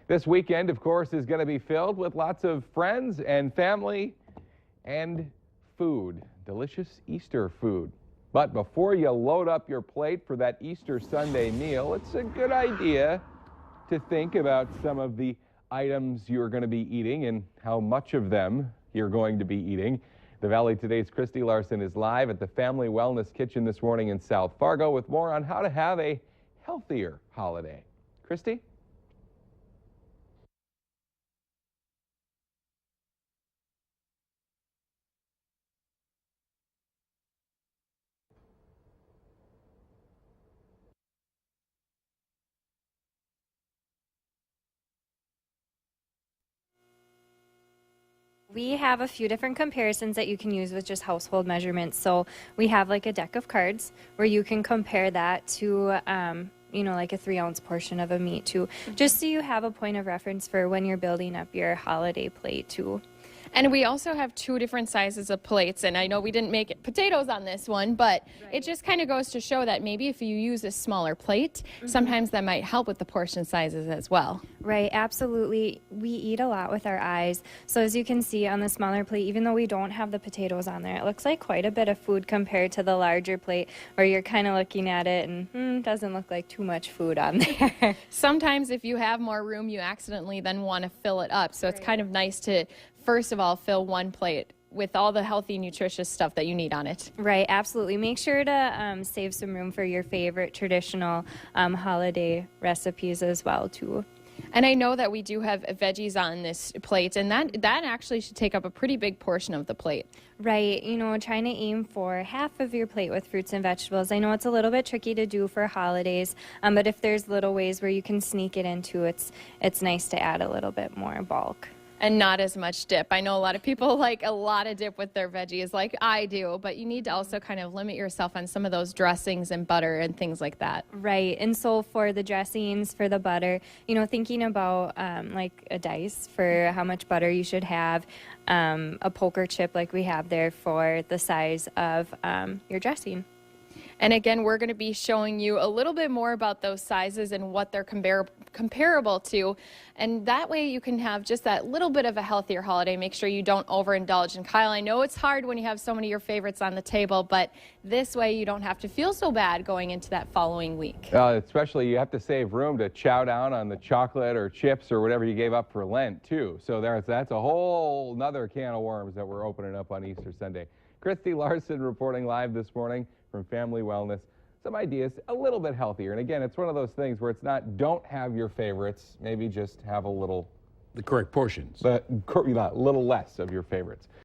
This weekend, of course, is going to be filled with lots of friends and family and food, delicious Easter food. But before you load up your plate for that Easter Sunday meal, it's a good idea to think about some of the items you're going to be eating and how much of them you're going to be eating. The Valley Today's Christy Larson is live at the Family Wellness Kitchen this morning in South Fargo with more on how to have a healthier holiday. Christy? We have a few different comparisons that you can use with just household measurements. So we have like a deck of cards where you can compare that to, like a 3-ounce portion of a meat too, just so you have a point of reference for when you're building up your holiday plate too. And we also have 2 different sizes of plates, and I know we didn't make potatoes on this one, but it just kind of goes to show that maybe if you use a smaller plate, sometimes that might help with the portion sizes as well. Right, absolutely. We eat a lot with our eyes. So as you can see on the smaller plate, even though we don't have the potatoes on there, it looks like quite a bit of food compared to the larger plate where you're kind of looking at it and doesn't look like too much food on there. Sometimes if you have more room, you accidentally then want to fill it up. So it's kind of nice to, first of all, fill one plate with all the healthy, nutritious stuff that you need on it. Right, absolutely. Make sure to save some room for your favorite traditional holiday recipes as well, too. And I know that we do have veggies on this plate, and that actually should take up a pretty big portion of the plate. Right, trying to aim for half of your plate with fruits and vegetables. I know it's a little bit tricky to do for holidays, but if there's little ways where you can sneak it into, it's nice to add a little bit more bulk. And not as much dip. I know a lot of people like a lot of dip with their veggies, like I do, but you need to also kind of limit yourself on some of those dressings and butter and things like that. Right, and so for the dressings, for the butter, thinking about like a dice for how much butter you should have, a poker chip like we have there for the size of your dressing. And again, we're going to be showing you a little bit more about those sizes and what they're comparable to. And that way you can have just that little bit of a healthier holiday. Make sure you don't overindulge. And Kyle, I know it's hard when you have so many of your favorites on the table, but this way you don't have to feel so bad going into that following week. Especially you have to save room to chow down on the chocolate or chips or whatever you gave up for Lent too. So that's a whole nother can of worms that we're opening up on Easter Sunday. Christy Larson reporting live this morning from Family Wellness. Some ideas a little bit healthier. And again, it's one of those things where it's not don't have your favorites, maybe just have a little. The correct portions. But a little less of your favorites.